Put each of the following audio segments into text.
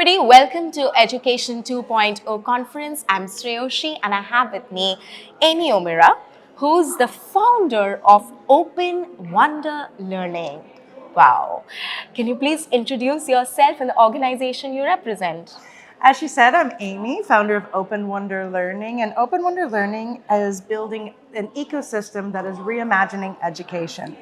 everybody, welcome to Education 2.0 conference. I'm Sreyoshi and I have with me Amy O'Meara, who's the founder of Open Wonder Learning. Wow. Can you please introduce yourself and the organization you represent? As she said, I'm Amy, founder of Open Wonder Learning, and Open Wonder Learning is building an ecosystem that is reimagining education.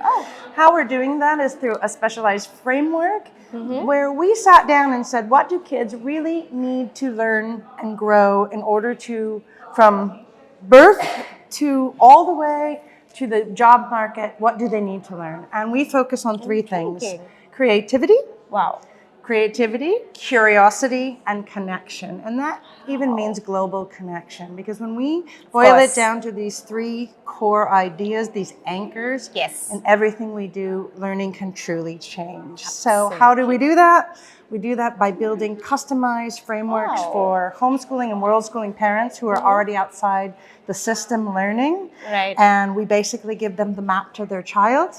How we're doing that is through a specialized framework where we sat down and said, what do kids really need to learn and grow in order to, from birth to all the way to the job market, what do they need to learn? And we focus on three things: creativity, creativity, curiosity, and connection. And that even means global connection, because when we boil it down to these three core ideas, these anchors, in everything we do, learning can truly change. So how do we do that? We do that by building customized frameworks for homeschooling and world schooling parents who are already outside the system learning. And we basically give them the map to their child.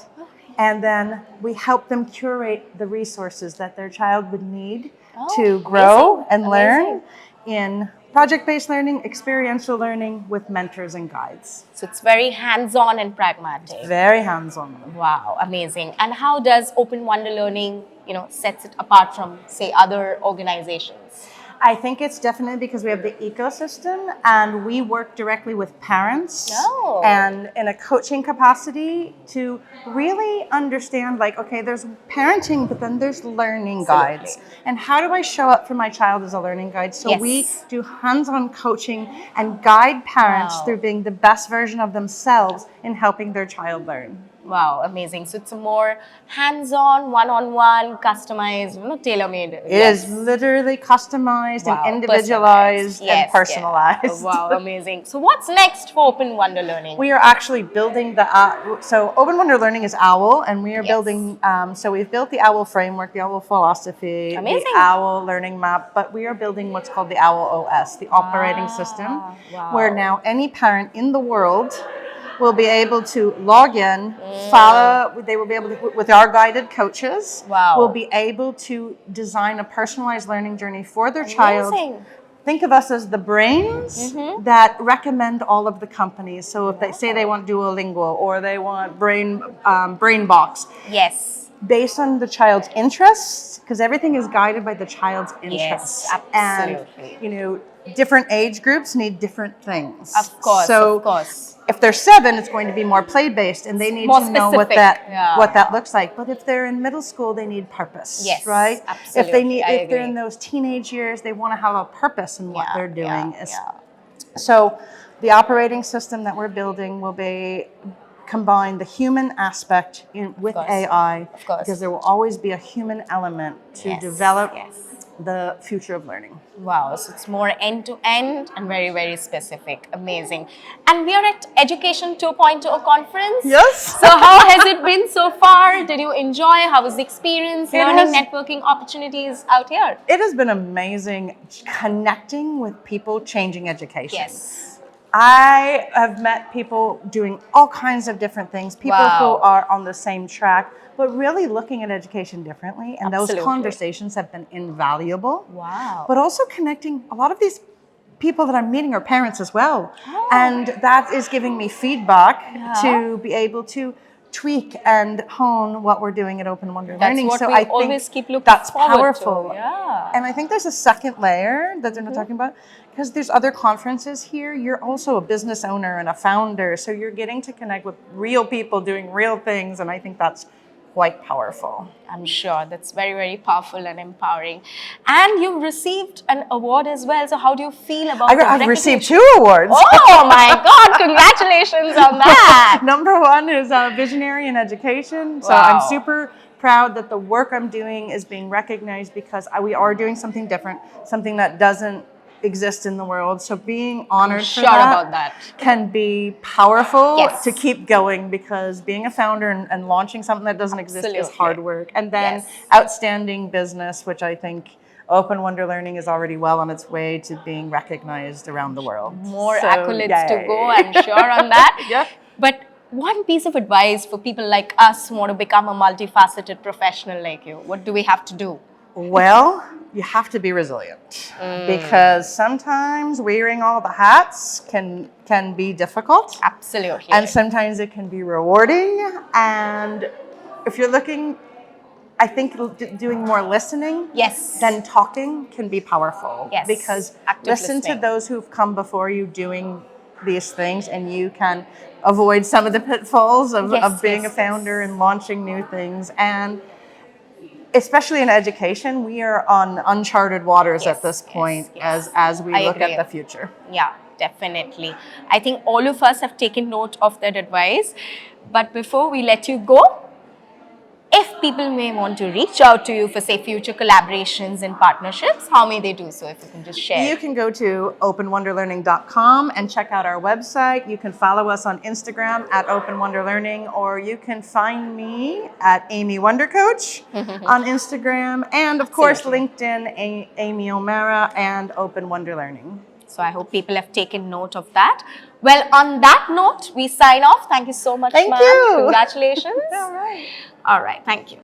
And then we help them curate the resources that their child would need to grow and learn in project-based learning, experiential learning with mentors and guides. So it's very hands-on and pragmatic. It's very hands-on. Wow, amazing. And how does Open Wonder Learning, sets it apart from, say, other organizations? I think it's definitely because we have the ecosystem and we work directly with parents and in a coaching capacity to really understand, like, okay, there's parenting, but then there's learning guides. And how do I show up for my child as a learning guide? So we do hands-on coaching and guide parents through being the best version of themselves in helping their child learn. Wow, amazing. So it's a more hands-on, one-on-one, customized, tailor-made. It is literally customized and individualized and personalized. Wow, amazing. So what's next for Open Wonder Learning? We are actually building the, so Open Wonder Learning is OWL, and we are building, so we've built the OWL framework, the OWL philosophy, the OWL learning map, but we are building what's called the OWL OS, the operating system, where now any parent in the world will be able to log in, follow, they will be able to, with our guided coaches, will be able to design a personalized learning journey for their child. Think of us as the brains that recommend all of the companies. So if they say they want Duolingo or they want BrainBox. Based on the child's interests, because everything is guided by the child's interests. And, different age groups need different things. Of course. If they're 7, it's going to be more play-based, and they need to know what that looks like. But if they're in middle school, they need purpose, right? Absolutely. If they're in those teenage years, they want to have a purpose in what they're doing. So the operating system that we're building will be combine the human aspect with AI, because there will always be a human element to develop the future of learning. Wow, so it's more end-to-end and very, very specific. Amazing. And we are at Education 2.0 conference. So how has it been so far? Did you enjoy? How was the experience? Learning, networking opportunities out here? It has been amazing connecting with people changing education. I have met people doing all kinds of different things, people who are on the same track, but really looking at education differently. And those conversations have been invaluable. But also connecting, a lot of these people that I'm meeting are parents as well. And that is giving me feedback to be able to tweak and hone what we're doing at Open Wonder Learning. That's what we always keep looking that's forward powerful. to. And I think there's a second layer that they're not talking about, because there's other conferences here. You're also a business owner and a founder, so you're getting to connect with real people doing real things, and I think that's quite powerful. I'm sure that's very, very powerful and empowering. And you've received an award as well. So how do you feel about I've received 2 awards. Oh my God, congratulations on that. Number 1 is Visionary in Education. So I'm super proud that the work I'm doing is being recognized, because we are doing something different, something that doesn't exist in the world. So being honored for that can be powerful to keep going, because being a founder and launching something that doesn't exist is hard work. And then outstanding business, which I think Open Wonder Learning is already well on its way to being recognized around the world. More accolades to go, I'm sure, on that. But one piece of advice for people like us who want to become a multifaceted professional like you, what do we have to do? Well, you have to be resilient because sometimes wearing all the hats can be difficult. Absolutely. And sometimes it can be rewarding. And if you're looking, I think doing more listening Yes. than talking can be powerful. Yes. Because Active listen listening. to those who've come before you doing these things, and you can avoid some of the pitfalls of, Yes, being yes, a founder yes. and launching new things. And especially in education, we are on uncharted waters Yes, at this yes, point yes. as we I look agree. at the future. Yeah, definitely. I think all of us have taken note of that advice. But before we let you go, if people may want to reach out to you for, say, future collaborations and partnerships, how may they do so? If you can just share. You can go to openwonderlearning.com and check out our website. You can follow us on Instagram at openwonderlearning, or you can find me at Amy Wonder Coach on Instagram, and of course Absolutely. LinkedIn, Amy O'Mara, and Open Wonder Learning. So I hope people have taken note of that. Well, on that note, we sign off. Thank you so much, Thank ma'am. you. Congratulations. All right. All right. Thank you.